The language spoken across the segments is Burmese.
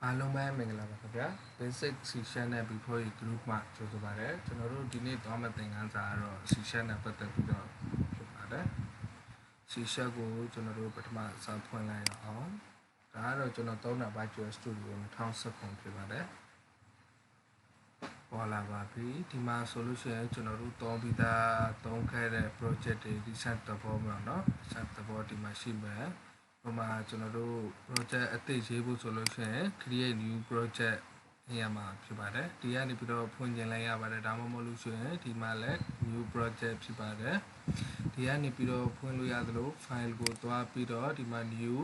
အားလုံးပဲမင်္ဂလာပါခင်ဗျာ basic session နဲ့ before group မှာကြိုဆိုပါရစေကျွန်တော်တို့ဒီနေ့သွားမယ့်သင်ခန်းစာကတော့ session နဲ့ပတ်သက်ပြီးတော့ဖြစ်ပါတယ် session ကိုကျွန်တော်တို့ပထမစာဖွင့်လိုက်ရအောင်ဒါကတော့ကျွန်တော်သုံးတာ Visual Studio 2019ဖြစ်ပါတယ်ပေါ်လာပါပြီဒီမှာဆိုလို့ရှိရင်ကျွန်တော်တို့သုံးပြီးသားသုံးခဲ့တဲ့ project တွေ reset သဘောမျိုးเนาะ reset သဘောဒီမှာရှိမယ်ဟိုမှာကျွန်တော်တို့ project အသစ်ရေးဖို့ဆိုလို့ရှိရင် create new project နေရာမှာဖြစ်ပါတယ်ဒီကနေပြီးတော့ဖွင့်ကျင်လိုက်ရပါတယ်ဒါမှမဟုတ်လို့ရှိရင်ဒီမှာလည်း new project ဖြစ်ပါတယ်ဒီကနေပြီးတော့ဖွင့်လို့ရသလို file ကိုသွားပြီးတော့ဒီမှာ new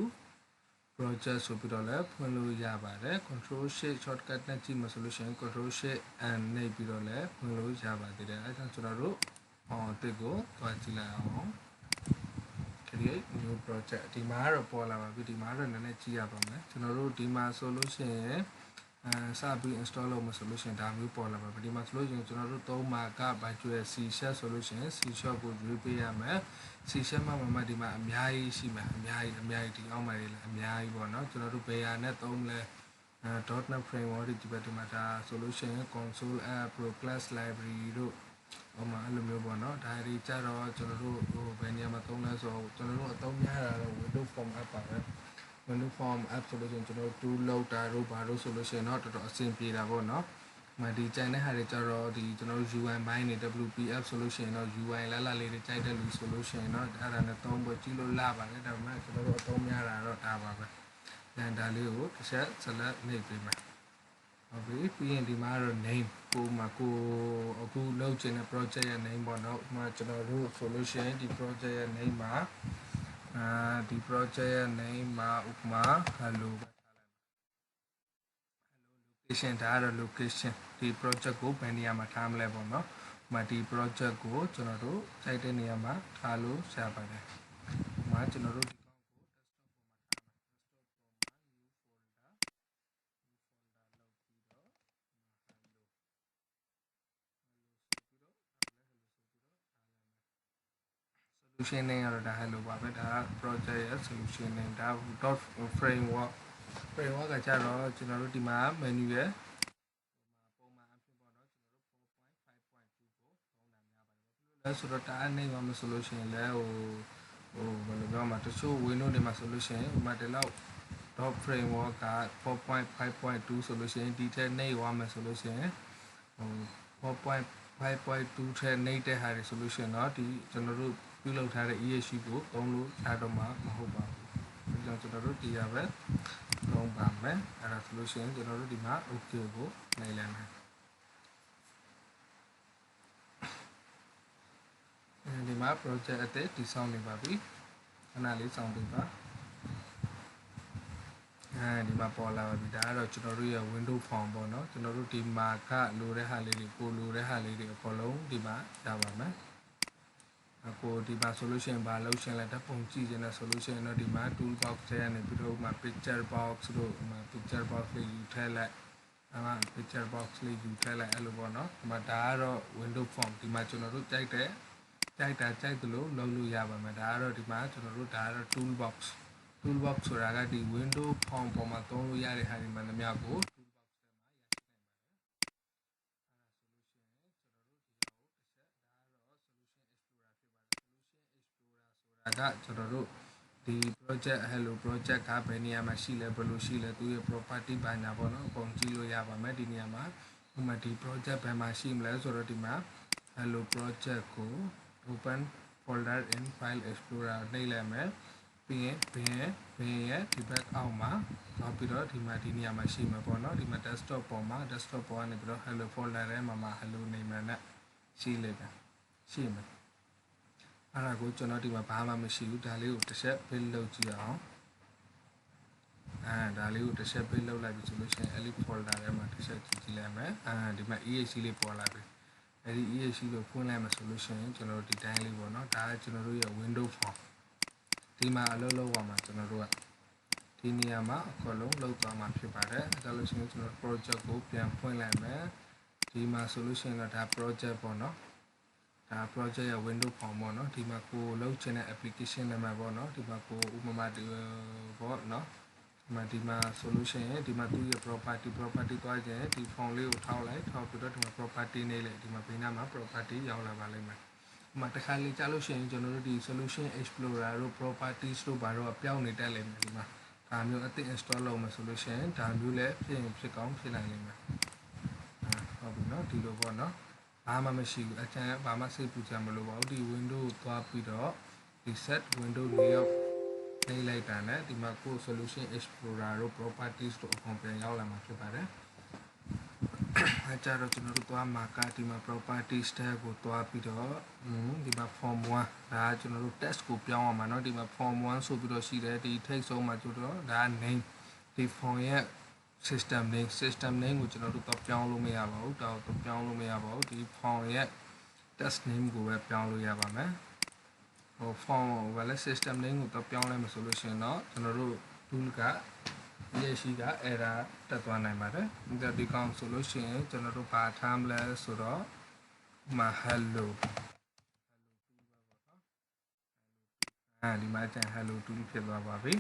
project ဆိုပြီးတော့လည်းဖွင့်လို့ရပါတယ် control shift shortcut နဲ့ကြည့်မှာဆိုလို့ရှိရင် control shift and နှိပ်ပြီးတော့လည်းဖွင့်လို့ရပါသေးတယ်အဲဒါကျွန်တော်တို့အသစ်ကိုသွားကြည့်လိုက်အောင် create new project ဒီမှာတော့ပေါ်လာပါပြီဒီမှာတော့နည်းနည်းကြည့်ရပါမယ်ကျွန်တော်တို့ဒီမှာဆိုလို့ရှိရင်စပြီး install လုပ်မှာဆိုလို့ရှိရင်ဒါမျိုးပေါ်လာပါပြီဒီမှာဆိုလို့ရှိရင်ကျွန်တော်တို့သုံးမှာက Visual C# ဆိုလို့ရှိရင် C# ကိုရွေးပေးရမယ် C# မှာဒီမှာအများကြီးရှိမှာအများကြီးဒီအောက်မှာတွေလည်းအများကြီးပေါ့နော်ကျွန်တော်တို့ဘယ်ဟာနဲ့သုံးလဲ.NET framework ဒီဘက်ဒီမှာဒါဆိုလို့ရှိရင် console app pro class library တို့ဟိုမှာအဲ့လိုမျိုးပေါ့နော်ဒါတွေကြတော့ကျွန်တော်တို့ဟိုဘယ်နေရာမှာသုံးလဲဆိုတော့ကျွန်တော်တို့အသုံးများတာတော့ Windows Form app ပါပဲ Windows Form app ဆိုလို့ရှိရင်ကျွန်တော်တို့ tool လောက်တာတို့ဘာလို့ဆိုလို့ရှိရင်တော့တော်တော်အဆင်ပြေတာပေါ့နော်ဒီကြိုင်တဲ့ဟာတွေကြတော့ဒီကျွန်တော်တို့ UI ဘိုင်းတွေ WPF ဆိုလို့ရှိရင်တော့ UI လာလေးတွေကြိုက်တဲ့လူဆိုလို့ရှိရင်တော့အဲ့ဒါနဲ့သုံးဖို့ကြည့်လို့လာပါတယ်ဒါပေမဲ့ကျွန်တော်တို့အသုံးများတာတော့ဒါပါပဲဒါလေးကိုတစ်ချက် select နှိပ်ပေးမယ်ဟုတ်ပြီပြီးရင်ဒီမှာတော့ name ကိုမှာကိုအခုလုပ်ချင်တဲ့ project ရဲ့ name ပေါ့နော်ဥပမာကျွန်တော်တို့ဆိုလို့ရှိရင်ဒီ project ရဲ့ name မှာဒီ project ရဲ့ name မှာဥပမာ hello ပဲထားလိုက်မယ် location ဒါကတော့ location ဒီ project ကိုဘယ်နေရာမှာထားမလဲပေါ့နော်ဥပမာဒီ project ကိုကျွန်တော်တို့စိုက်တဲ့နေရာမှာထားလို့ရပါတယ်ဥပမာကျွန်တော်တို့ဒီကောင်ကို desktop ပေါ်မှာ new folder လုပ်ပြီးတော့solution name ကတော့ဒါ hello ပါပဲဒါ project ရဲ့ solution name ဒါ .framework ကကြတော့ကျွန်တော်တို့ဒီမှာ menu ရဲ့ပုံမှန်အဖြစ်ပေါ့နော်ကျွန်တော်တို့ 4.5.2 ကိုသုံးတာများပါတယ်ဘာဖြစ်လို့လဲဆိုတော့ဒါအနေမှာမဆိုလို့ရှိရင်လည်းဘယ်လိုပြောမှာတချို့ Windows တွေမှာဆိုလို့ရှိရင်ဥပမာဒီလောက် .framework က 4.5.2 ဆိုလို့ရှိရင်ဒီထက်နှိပ်သွားမယ်ဆိုလို့ရှိရင်4.5.2 ထက်နှိပ်တဲ့ဟာတွေဆိုလို့ရှိရင်တော့ဒီကျွန်တော်တို့ပြုလုပ်ထားတဲ့ EHC ကိုသုံးလို့ရတော့မှာမဟုတ်ပါဘူးဒါကြောင့်ကျွန်တော်တို့ဒီရပဲသုံးပါမယ်အဲ့ဒါဆိုလို့ရှိရင်ကျွန်တော်တို့ဒီမှာ OK ကိုနှိပ်လိုက်မယ်ဒီမှာ project အသစ်တည်ဆောက်နေပါပြီခဏလေးစောင့်ပေးပါဒီမှာပေါ်လာပါပြီဒါကတော့ကျွန်တော်တို့ရဲ့ window form ပေါ့နော်ကျွန်တော်တို့ဒီမှာကလိုတဲ့ဟာလေးတွေကိုလိုတဲ့ဟာလေးတွေအကုန်လုံးဒီမှာရပါမယ်ကိုဒီမှာ solution ဘာလို့ရှင်းလိုက်တဲ့ပုံကြည့်နေတာ solution တော့ဒီမှာ tool box ထဲကနေပြီးတော့မှာ picture box တို့မှာ picture box လေးယူထည့်လိုက်picture box လေးယူထည့်လိုက်အဲ့လိုပေါ့နော်ဒီမှာဒါကတော့ window form ဒီမှာကျွန်တော်တို့ကြိုက်သလိုလုပ်လို့ရပါမယ်ဒါကတော့ဒီမှာကျွန်တော်တို့ဒါကတော့ tool box ဆိုတာကဒီ window form ပေါ်မှာသုံးလို့ရတဲ့ဟာဒီမှာလည်းများကို tool box ထဲမှာရရှိနိုင်ပါတယ်အဲ့ဒါဆိုလို့ရှိရင်ကျွန်တော်တို့ဒီဟာကိုတစ်ချက်ဒါကတော့ solution explorer ဖြစ်ပါတယ် solution explorer ဆိုတာကကျွန်တော်တို့ဒီ project hello project ကဘယ်နေရာမှာရှိလဲဘယ်လိုရှိလဲသူရဲ့ property ဘာညာပေါ့နော်အကုန်ကြည့်လို့ရပါမယ်ဒီနေရာမှာဥပမာဒီ project ဘယ်မှာရှိမလဲဆိုတော့ဒီမှာ hello project ကို open folder in file explorer နှိပ်လိုက်မယ်ပြီးရင်ဘင်ရဲ့ဒီဘက်အောက်မှာနောက်ပြီးတော့ဒီမှာဒီနေရာမှာရှိမှာပေါ့နော်ဒီမှာ desktop ပေါ်ကနေပြီးတော့ hello folder ထဲမှာ hello နေမှာနဲ့ရှိလိုက်တာရှိမယ်အဲ့ဒါကိုကျွန်တော်ဒီမှာဘာမှမရှိဘူးဒါလေးကိုတစ်ချက် build လုပ်ကြည့်အောင်ဒါလေးကိုတစ်ချက် build လုပ်လိုက်ပြီဆိုလို့ရှိရင် elite folder ထဲမှာတစ်ချက်ကြည့်လိုက်မယ်ဒီမှာ EHC လေးပေါ်လာပြီအဲ့ဒီ EHC ကိုဖွင့်လိုက်မှာဆိုလို့ရှိရင်ကျွန်တော်တို့ဒီတိုင်းလေးပေါ့နော်ဒါကကျွန်တော်တို့ရဲ့ window form ဒီမှာအလုပ်လုပ်ရမှာကျွန်တော်တို့ကဒီနေရာမှာအကုန်လုံးလုပ်သွားမှာဖြစ်ပါတယ်အဲဒါလို့ရှိရင်ကျွန်တော် project ကိုပြန်ဖွင့်လိုက်မယ်ဒီမှာဆိုလို့ရှိရင်တော့ဒါ project ပေါ့နော်ဒါ project ရဲ့ window form ပေါ့နော်ဒီမှာကိုလုပ်ချင်တဲ့ application နာမည်ပေါ့နော်ဒီမှာကိုဥပမာဒီပေါ့နော် ဒီမှာ solution ရဲ့ဒီမှာသူ့ရဲ့ property သွားခြင်းဒီ form လေးကိုထောက်လိုက်ထောက်ပြီးတော့ဒီမှာ property နေလိုက်ဒီမှာဘေးနားမှာ property ရောက်လာပါလိမ့်မယ်ဒီမှာတစ်ခါလေကြားလို့ရှိရင်ကျွန်တော်တို့ဒီ solution explorer တို့ properties တို့ဘာတော့ပြောင်းနေတက်လိမ့်မယ်ဒီမှာဒါမျိုးအသစ် install လုပ်မယ်ဆိုလို့ရှိရင်ဒါမျိုးလည်းဖြစ်ရင်ဖြစ်ကောင်းဖြစ်နိုင်လိမ့်မယ်ဟုတ်ပြီเนาะဒီလိုပေါ့เนาะဘာမှမရှိဘူးအချမ်းဘာမှစိတ်ပူစရာမလိုပါဘူးဒီ window ကိုသွားပြီးတော့ဒီ set window layout နေလိုက်တာနဲ့ဒီမှာကို solution explorer တို့ properties တို့အကုန်ပြန်ရောက်လာမှာဖြစ်ပါတယ်အဲကြတော့ကျွန်တော်တို့သွားမှာကဒီမှာ properties tab ကိုသွားပြီးတော့ဒီမှာ form 1ဒါကကျွန်တော်တို့ text ကိုပြောင်းအောင်မှာเนาะဒီမှာ form 1ဆိုပြီးတော့ရှိတယ်ဒီ text ဆုံးမှာကျတော့ဒါက name ဒီ form ရဲ့ system name ကိုကျွန်တော်တို့တော့ပြောင်းလို့မရပါဘူးတော့ပြောင်းလို့မရပါဘူးဒီ form ရဲ့ text name ကိုပဲပြောင်းလို့ရပါမယ်ဟို form ကိုလည်း system name ကိုတော့ပြောင်းလိုက်မှဆိုလို့ရှိရင်တော့ကျွန်တော်တို့ tool ကရရှိက error တက်သွားနိုင်ပါတယ်ဒီကောင်ဆိုလို့ရှိရင်ကျွန်တော်တို့ဘာထားမလဲဆိုတော့hello ဒီမှာကျန် hello tool ဖြစ်သွားပါပြီ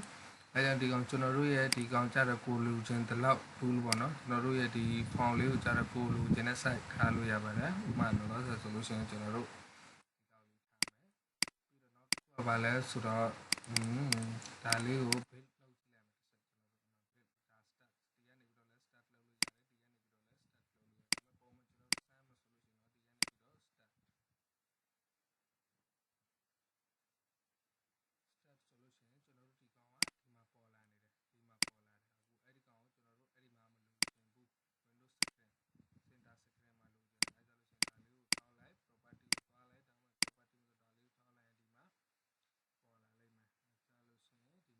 အဲကြောင့်ဒီကောင်ကျွန်တော်တို့ရဲ့ဒီကောင်ကြတဲ့ကိုလူချင်းတလောက် tool ပေါ့နော်ကျွန်တော်တို့ရဲ့ဒီ form လေးကိုကြတဲ့ကိုလူချင်းနဲ့ site ထားလို့ရပါတယ်ဥပမာလို့ဆိုလို့ရှိရင်ကျွန်တော်တို့ဒီကောင်လေးထားမယ်ပြီးတော့နောက်ဘာလဲဆိုတော့ဒါလေးကို build လုပ်ကြည့်လိုက်မယ်တစ်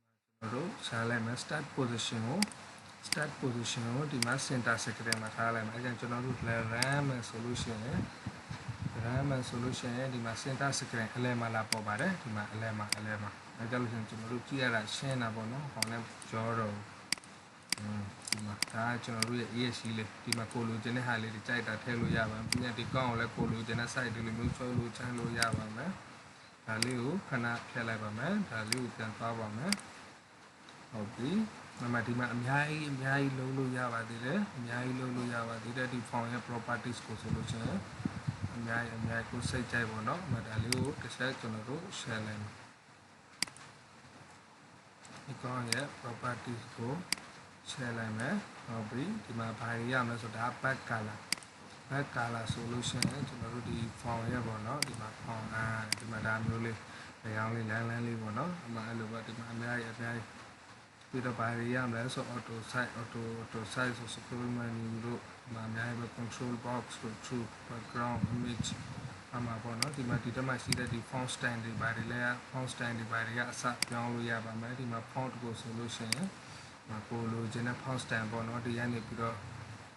ချက်တို့ရှားလိုက်မယ် start position ကိုဒီမှာ center second မှာထားလိုက်မယ်အဲကြောင့်ကျွန်တော်တို့ run မယ်ဆိုလို့ရှိရင်ဒီမှာ center second အလဲမှာလာပေါ်ပါတယ်ဒီမှာအလဲမှာအဲကြောင့်လို့ရှိရင်ကျွန်တော်တို့ကြည့်ရတာရှင်းတာပေါ့နော်ဟောင်းလဲကြောတော့ဒီမှာဒါကျွန်တော်တို့ရဲ့ ESC လေးဒီမှာကိုလိုချင်တဲ့ဟာလေးတွေကြိုက်တာထည့်လို့ရပါမယ်ပြီးရင်ဒီကောင့်ကိုလည်းကိုလိုချင်တဲ့ site တွေလိုမျိုးဆွဲလို့ချမ်းလို့ရပါမယ်ဒါလေးကိုခဏဖျက်လိုက်ပါမယ်ဒါလေးကိုပြန်သွားပါမယ်ဟုတ်ပြီဒီမှာအများကြီးလုံးလို့ရပါသေးတယ်ဒီ form ရဲ့ properties ကိုဆိုလို့ရှိရင်အများကြီးကိုစိတ်ကြိုက်ပေါ့နော်ဒါလေးကိုတစ်ချက်ကျွန်တော်တို့ share လိုက်မယ်ဒီကောင်ရဲ့ properties ကို share လိုက်မယ်ဟုတ်ပြီဒီမှာဘာတွေရမလဲဆိုတော့ back color ဆိုလို့ရှိရင်ကျွန်တော်တို့ဒီ form ရဲ့ပေါ့နော်ဒီမှာ form ဒီမှာဒါမျိုးလေးရောင်းလေးလမ်းလေးပေါ့နော်ဒီမှာအဲ့လိုပဲဒီမှာအများကြီးပြီးတော့ဘာတွေရမလဲဆို auto size ဆို scroll menu တို့ဒီမှာအများကြီးပဲ control box တို့ true background image အမှာပေါ့နော်ဒီမှာဒီတက်မှရှိတဲ့ဒီ font style တွေဘာတွေလဲ font style တွေဘာတွေကအစပြောင်းလို့ရပါမယ်ဒီမှာ font ကိုဆိုလို့ရှိရင်ကိုလိုချင်တဲ့ font style ပေါ့နော်ဒီကနေပြီးတော့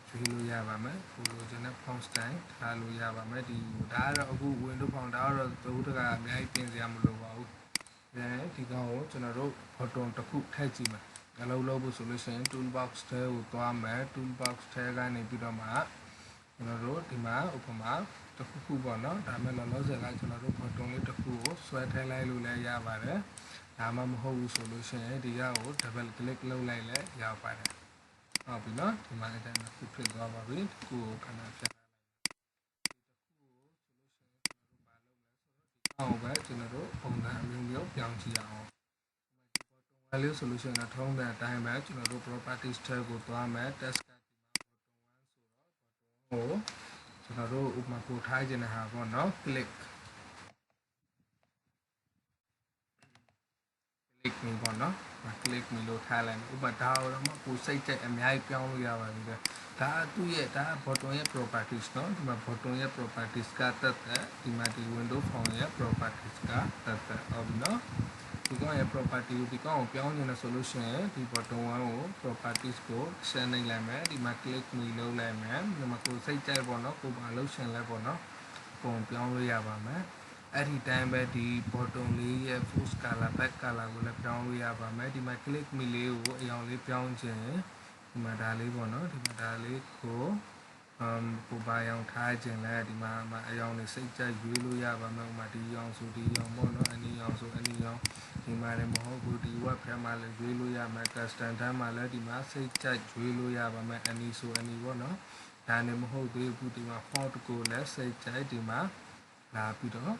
ရွေးလို့ရပါမယ်ကိုလိုချင်တဲ့ font style ထားလို့ရပါမယ်ဒီဒါကတော့အခု window font ဒါကတော့သူတို့ကအများကြီးပြင်စရာမလိုပါဘူးဒီကောင်ကိုကျွန်တော်တို့ button တစ်ခုထည့်ကြည့်မယ်အလုပ်လုပ်ဖို့ဆိုလို့ရှိရင် toolbox ထဲကိုသွားမယ် toolbox ထဲကနေပြီးတော့မှကျွန်တော်တို့ဒီမှာဥပမာတစ်ခုပေါ့နော်ဒါမဲ့လောလောဆယ်ကကျွန်တော်တို့ button လေးတစ်ခုကိုဆွဲထည့်လိုက်လို့လည်းရပါတယ်ဒါမှမဟုတ်ဘူးဆိုလို့ရှိရင်ဒီကောင်ကို double click လုပ်လိုက်လည်းရပါတယ်ဟုတ်ပြီနော်ဒီမှာအဲ့ဒါတစ်ခုဖြစ်သွားပါပြီတစ်ခုကိုခဏဖြတ်အောင်ပဲကျွန်တော်တို့ပုံစံအမျိုးမျိုးပြောင်းကြည့်အောင်ဒီ button 1လေးဆိုလို့ရှိရင်ထုံးတဲ့အတိုင်းပဲကျွန်တော်တို့ properties tab ကိုသွားမယ် test ကဒီမှာ button 1ဆိုတော့ button ကိုကျွန်တော်တို့ဥပမာပို့ထားခြင်းတဲ့ဟာပေါ့နော် click မီပေါ့နော် click မီလို့ထားလိုက်ဥပမာဒါတော့မှကိုစိတ်ကြိုက်အများကြီးပြောင်းလို့ရပါသေးတယ်ဒါသူ့ရဲ့ဒါ button ရဲ့ properties နော်ဒီမှာ button ရဲ့ properties ကတက်တယ်ဒီမှာဒီ window form ရဲ့ properties ကတက်တယ်ဟုတ်ပြီနော်ဒီကောင်ရဲ့ property ကိုဒီကောင်ကိုပြောင်းနေတယ်ဆိုလို့ရှိရင်ဒီ button 1ကို properties ကို share နိုင်လိုက်မယ်ဒီမှာ click မီလုပ်လိုက်မယ်ဒီမှာကိုစိတ်ကြိုက်ပေါ့နော်ကိုဘာလုပ်ရှင်လဲပေါ့နော်ပုံပြောင်းလို့ရပါမယ်အဲ့ဒီတိုင်းပဲဒီ bottom လေးရဲ့ full color back color ကိုလည်းပြောင်းလို့ရပါမယ်ဒီမှာ click မီလေးကိုအရောင်လေးပြောင်းခြင်းဒီမှာဒါလေးပေါ့နော်ဒီမှာဒါလေးကို ကိုပါရောင်ထားခြင်းလဲဒီမှာအယောင်တွေစိတ်ကြိုက်ရွေးလို့ရပါမယ်ဥမာဒီရောင်ဆိုဒီရောင်ပေါ့နော်အနီရောင်ဆိုအနီရောင်ဒီမှာလည်းမဟုတ်ဘူးဒီ web ထဲမှာလည်းရွေးလို့ရမယ် custom တန်းမှာလည်းဒီမှာစိတ်ကြိုက်ရွေးလို့ရပါမယ်အနီဆိုအနီပေါ့နော်ဒါနဲ့မဟုတ်သေးဘူးဒီမှာ font ကိုလည်းစိတ်ကြိုက်ဒီမှာလာပြီးတော့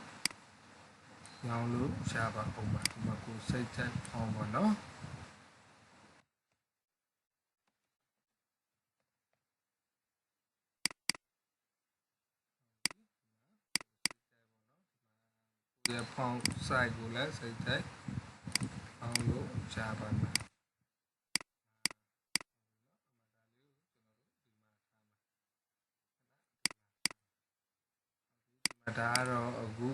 ရောင်းလို့ရပါအောင်ပါဒီမှာကိုစိတ်ကြိုက်အောင်ပေါ့နော်ဒီ font size ကိုလည်းစိတ်ကြိုက်အောင်လို့ရပါမယ်ဒါကတော့အခု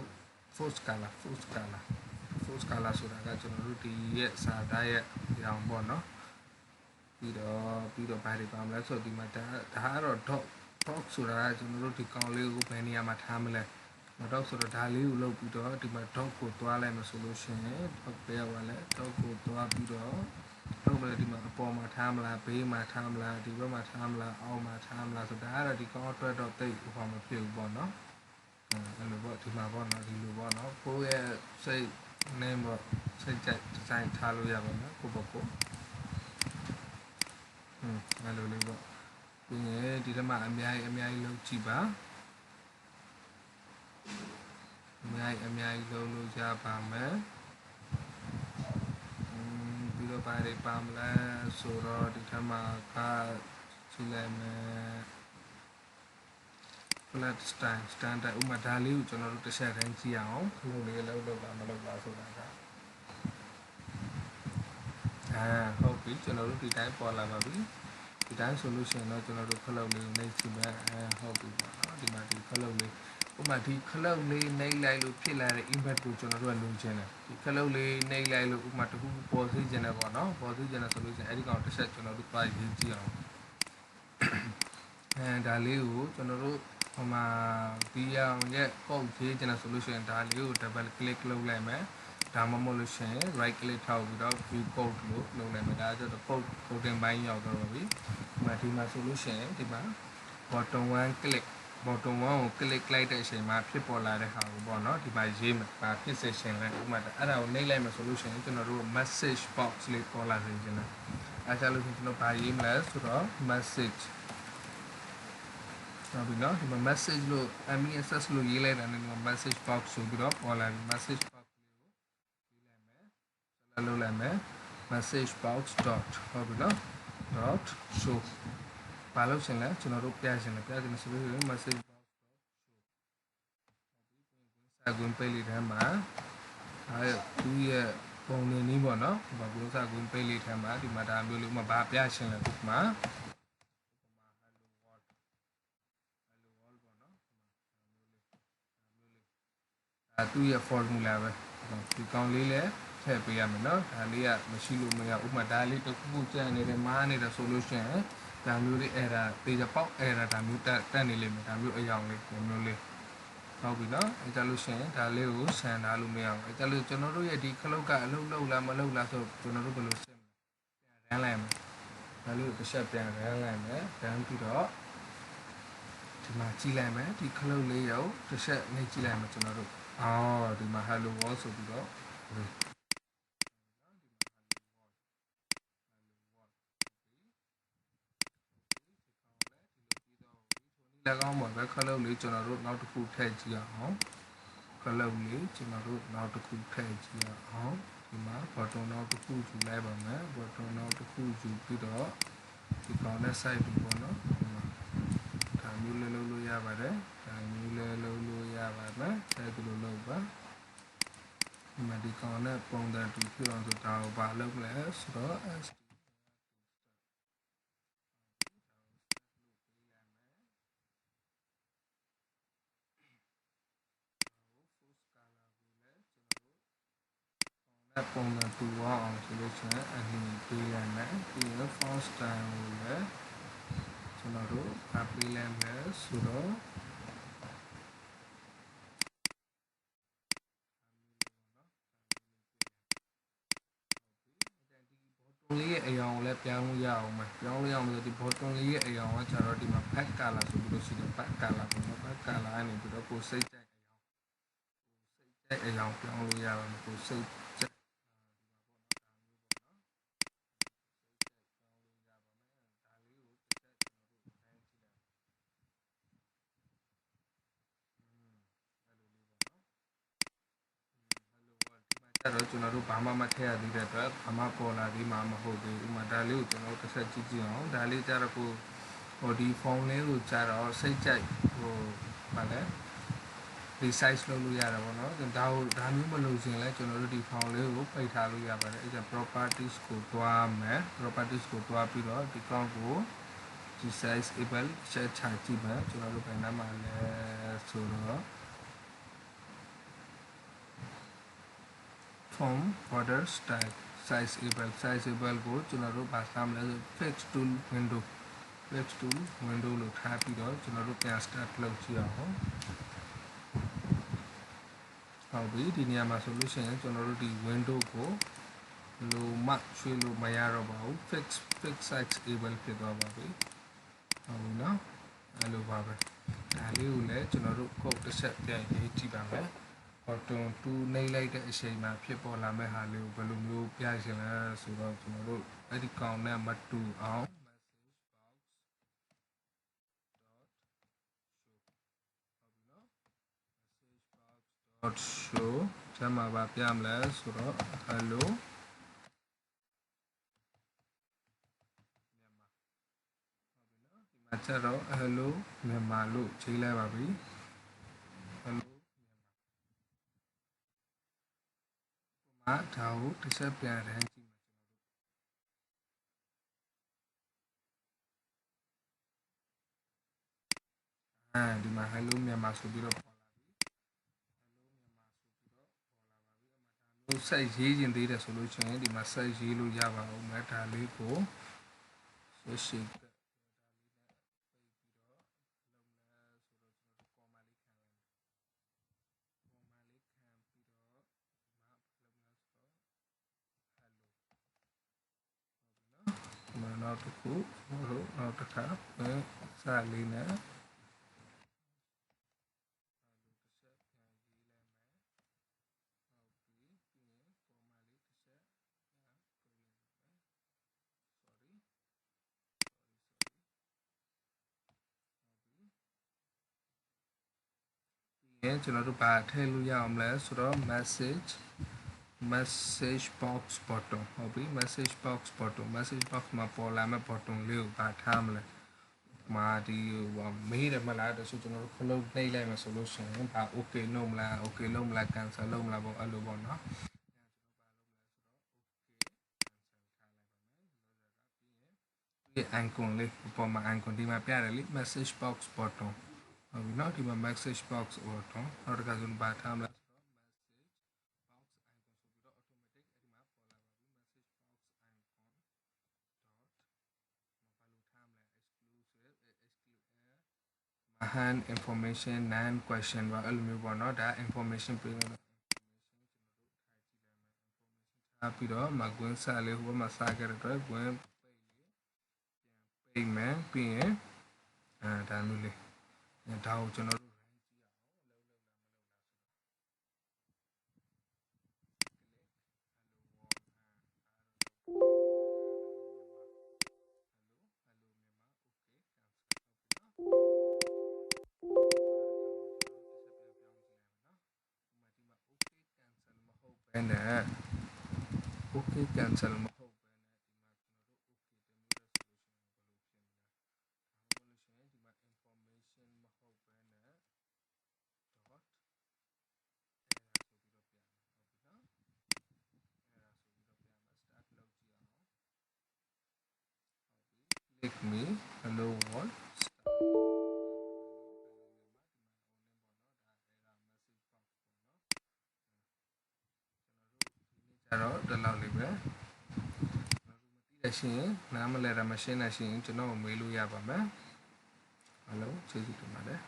force color ဆိုတာကကျွန်တော်တို့ဒီရဲ့စာသားရဲ့ရောင်ပေါ့နော်ပြီးတော့ဘာတွေပါမလဲဆိုတော့ဒီမှာဒါကတော့ dog ဆိုတာကကျွန်တော်တို့ဒီကောင်လေးကိုဘယ်နေရာမှာထားမလဲ dog ဆိုတော့ဒါလေးကိုလုပ်ပြီးတော့ဒီမှာ dog ကိုသွားလိုက်မှာဆိုလို့ရှိရင် dog ပဲပါလဲ dog ကိုသွားပြီးတော့ dog လည်းဒီမှာအပေါ်မှာထားမလားဘေးမှာထားမလားဒီဘက်မှာထားမလားအောက်မှာထားမလားဆိုတော့ဒါကတော့ဒီကောင်အတွက်တော့တိတ်ဟောမဖြစ်ဘူးပေါ့နော်အဲ့လိုပေါ့ဒီမှာပေါ့နော်ဒီလိုပေါ့နော်ကိုယ့်ရဲ့စိတ်နဲ့ပေါ့စိတ်ကြိုက်ဒီဇိုင်းထားလို့ရပါမယ်ကိုပေါ့ကိုအဲ့လိုလေးပေါ့ပြီးရင်ဒီထဲမှာအများကြီးလုပ်ကြည့်ပါအများကြီးလုပ်လို့ရပါမယ်ပြီးတော့ဘာတွေပါမလဲဆိုတော့ဒီထဲမှာကကြည့်လိုက်မယ် flat standard ဥမာဒါလေးကိုကျွန်တော်တို့တစ်ချက်တန်းကြည့်အောင်ခလုံးလေးလောက်ပါမလောက်ပါဆိုတာကဟုတ်ပြီကျွန်တော်တို့ဒီတိုင်းပေါ်လာပါပြီဒီတိုင်းဆိုလို့ရှိရင်တော့ကျွန်တော်တို့ခလုံးလေးနှိပ်ကြည့်မယ်ဟုတ်ပြီပေါ့နော်ဒီမှာဒီခလုံးလေးဥမာဒီခလုံးလေးနှိပ်လိုက်လို့ဖြစ်လာတဲ့ image ကိုကျွန်တော်တို့ကလိုချင်တယ်ဒီခလုံးလေးနှိပ်လိုက်လို့ဥမာတခုပေါ်စေချင်တယ်ပေါ့နော်ပေါ်စေချင်တယ်ဆိုလို့ရှိရင်အဲ့ဒီကောင်တစ်ချက်ကျွန်တော်တို့တွားရေးကြည့်အောင်ဒါလေးကိုကျွန်တော်တို့ဟိုမှာဒီအောင်ရဲ့ပုတ်ရေးချင်တယ်ဆိုလို့ရှိရင်ဒါလေးကို double click လုပ်လိုက်မယ်ဒါမှမဟုတ်လို့ရှိရင် right click ထောက်ပြီးတော့ view code လို့လုပ်လိုက်မယ်ဒါကျတော့ coding ဘိုင်းရောက်တော့ပြီဒီမှာဆိုလို့ရှိရင်ဒီမှာ bottom 1 click bottom 1ကို click လိုက်တဲ့အချိန်မှာဖြစ်ပေါ်လာတဲ့ဟာကိုပေါ့နော်ဒီမှာရေးမယ်ဒါဖြစ်စေရှင်လဲဥပမာအဲ့ဒါကိုနှိပ်လိုက်မယ်ဆိုလို့ရှိရင်ကျွန်တော်တို့ message box လေးပေါ်လာစေချင်တယ်အဲ့ဒါလို့ကျွန်တော်ဘာရေးမလဲဆိုတော့ messageဟုတ်ပြီနော်ဒီမှာ message လို့ MESS လို့ရေးလိုက်တာနဲ့ဒီမှာ message box ဆိုပြီးတော့ပေါ်လာပြီ message box လေးကိုရေးလိုက်မယ်ဆက်လုပ်လိုက်မယ် message box dot ဟုတ်ပြီနော် dot show ဘာလို့ရှင်လဲကျွန်တော်တို့ပြရှင်လဲဆိုလို့ရှိရင် message box dot show စာကွင်းပိတ်လေးထဲမှာသူ့ရဲ့ပုံနေနည်းပေါ့နော်ဒီမှာကိုစာကွင်းပိတ်လေးထဲမှာဒီမှာဒါမျိုးလေးဥပမာဘာပြရှင်လဲဒီမှာသူ့ရဲ့ formula ပဲဒီကောင်လေးလည်းထည့်ပေးရမယ်နော်ဒါလေးကမရှိလို့မရဥပမာဒါလေးတစ်ခုခုကြံ့နေတယ်မားနေတယ်ဆိုလို့ရှိရင်ဒါမျိုးလေး error တေချာပေါက် error ဒါမျိုးတက်နေလိမ့်မယ်ဒါမျိုးအယောင်လေးဒီမျိုးလေးဟုတ်ပြီနော်အဲကြလို့ရှိရင်ဒါလေးကိုဆန်ထားလို့မရဘူးအဲကြလို့ကျွန်တော်တို့ရဲ့ဒီခလုတ်ကအလုပ်လုပ်လားမလုပ်လားဆိုကျွန်တော်တို့ဘယ်လိုစစ်မလဲပြန်ရမ်းလိုက်မယ်ဒါလေးကိုတစ်ချက်ပြန်ရမ်းလိုက်မယ်ရမ်းပြီးတော့ဒီမှာကြည့်လိုက်မယ်ဒီခလုတ်လေးကိုတစ်ချက်နှိပ်ကြည့်လိုက်မယ်ကျွန်တော်တို့ဒီမှာ hello world ဆိုပြီးတော့၎င်းမှာပဲခလုတ်လေးကျွန်တော်တို့နောက်တစ်ခုထည့်ကြည့်အောင်ခလုတ်လေးကျွန်တော်တို့နောက်တစ်ခုထည့်ကြည့်အောင်ဒီမှာ button နောက်တစ်ခုယူလိုက်ပါမယ် button နောက်တစ်ခုယူပြီးတော့ဒီကောင်နဲ့ site ပြီးပေါ့နော်ဒီမှာဒါမျိုးလေးလုပ်လို့ရပါတယ်ဒါမျိုးလေးလုပ်လို့ရပါမယ်အဲဒီလိုလုပ်ပါဒီမှာဒီကောင်နဲ့ပုံစံတူဖြစ်အောင်ဆိုဒါကိုဘာလုပ်မလဲဆိုတော့ ပုံစံတူအောင်ဆိုလို့ရှိရင်အရင်ပေးလိုက်မယ်ပြီးတော့ font style ကိုလည်းကျွန်တော်တို့ပေးလိုက်မယ်ဆိုတော့ လေးရဲ့အယောင်လည်းပြောင်းလို့ရအောင်မယ်ပြောင်းလို့ရအောင်ဆိုဒီ bottom လေးရဲ့အယောင်ကကျတော့ဒီမှာ back color ဆိုပြီးလို့ရှိတယ် back color ပေါ့နော် back color ကနေပြီးတော့ကိုစိတ်ကြိုက်အယောင်ပြောင်းလို့ရပါမယ်ကိုစိတ်ကြိုက်တော့ကျွန်တော်တို့ဘာမှမထည့်ရသေးတဲ့အတွက်ဘာမှပေါ်လာသေးမှာမဟုတ်သေးဘူးဥမာဒါလေးကိုကျွန်တော်တစ်ဆက်ကြည့်ကြည့်အောင်ဒါလေးကြတော့ကိုဟိုဒီဖုန်းလေးကိုကြတော့စိတ်ကြိုက်ဟိုဗာလဲ resize လုပ်လို့ရတယ်ပေါ့နော်ဒါမျိုးမလုပ်ရင်လည်းကျွန်တော်တို့ဒီ file လေးကိုပိတ်ထားလို့ရပါတယ်အဲ့ဒါ properties ကိုတွားမယ် properties ကိုတွားပြီးတော့ဒီ count ကို resize able ချက်ချကြည့်မယ်ကျွန်တော်တို့ဘယ်နှမှာလဲဆိုတော့ form border style size able ကိုကျွန်တော်တို့ဗာစားမလဲဆို fix tool window လို့ထားပြီးတော့ကျွန်တော်တို့ပြန် start လုပ်ကြည့်အောင်ဟုတ်ပြီဒီနေရာမှာဆိုလို့ရှိရင်ကျွန်တော်တို့ဒီ window ကိုလိုမှရွှေ့လို့မရတော့ပါဘူး fix size able ဖြစ်သွားပါပြီဟုတ်ပြီနော်အဲ့လိုပါပဲဒါလေးကိုလည်းကျွန်တော်တို့ code တစ်ချက်ပြန်ရေးကြည့်ပါမယ် button 2နှိပ်လိုက်တဲ့အချိန်မှာဖြစ်ပေါ်လာမဲ့ဟာလေးကိုဘယ်လိုမျိုးပြရှင်လဲဆိုတော့ကျွန်တော်တို့အဲ့ဒီကောင်နဲ့မတူအောင် show ကျမ်းမှာပြမလဲဆိုတော့ hello မြန်မာဟုတ်ပြီနော်ဒီမှာကျတော့ hello မြန်မာလို့ချိန်လိုက်ပါပြီ hello မြန်မာဒါကိုတစ်ချက်ပြန်ရမ်းကြည့်မယ်ကျွန်တော်တို့ဒီမှာ hello မြန်မာဆိုပြီးတော့ဆက်ရေးခြင်းသေးတယ်ဆိုလို့ရှိရင်ဒီမှာဆက်ရေးလို့ရပါဦးမယ်ဒါလေးကိုဆွရှိကဒါလေးနဲ့ပိတ်ပြီးတော့လုံးလဲဆိုတော့ကျွန်တော်တို့ comma လေးခံပြီးတော့ဒီမှာဘယ်လိုလဲဆိုတော့ hello ဟုတ်ပြီနော်ဒီမှာနောက်တစ်ခုနောက်တစ်ခါစာလေးနဲ့ကျွန်တော်တို့ဘာထည့်လို့ရအောင်လဲဆိုတော့ message box button ဟုတ်ပြီ message boxမှာပေါ်လာမဲ့ button လေးကိုဘာထားမလဲမာဒီမေးတယ်မလားဒါဆိုကျွန်တော်တို့ခလုတ်နှိပ်လိုက်မှာဆိုလို့ရှိရင်ဘာ okay လုပ်မလား okay လုပ်မလား cancel လုပ်မလားပေါ့အဲ့လိုပေါ့နော်ဒီ icon လေးပေါ်မှာ icon ဒီမှာပြတယ်လေ message box button ဟုတ်ပြီနော်ဒီမှာ message box button နောက်တစ်ခါဆိုဘာထားမလဲhand information non question ပါအဲ့လိုမျိုးပေါ့နော်ဒါ information ပေးလို့ထားပြီးတော့မကွင်းဆက်လေးဟိုဘက်မှာစခဲ့တဲ့အတွက်ကွင်းပိတ်မယ်ပြီးရင်ဒါမျိုးလေးဒါကိုကျွန်တော်တို့နဲ့ okay cancel မဟုတ်ဘဲနဲ့ဒီမှာကျွန်တော်တို့ okay တမျိုးတဲ့ solution ဘယ်လိုဖြစ်မလဲဒါမှမဟုတ်လို့ရှိရင်ဒီမှာ information မဟုတ်ဘဲနဲ့ dot အဲ့ဒါဆိုပြီးတော့ပြန်မယ်ဟုတ်ပြီနော်အဲ့ဒါဆိုပြီးတော့ပြန်မယ် start လုပ်ကြည့်အောင်ဟုတ်ပြီ click me hello worldတော့ဒီလောက်လေးပဲကျွန်တော်တို့မသိတဲ့ရှင်နားမလဲတာမရှင်းတဲ့ရှင်ကျွန်တော်ကိုမေးလို့ရပါမယ်ဟယ်လိုကျေးဇူးတင်ပါတယ်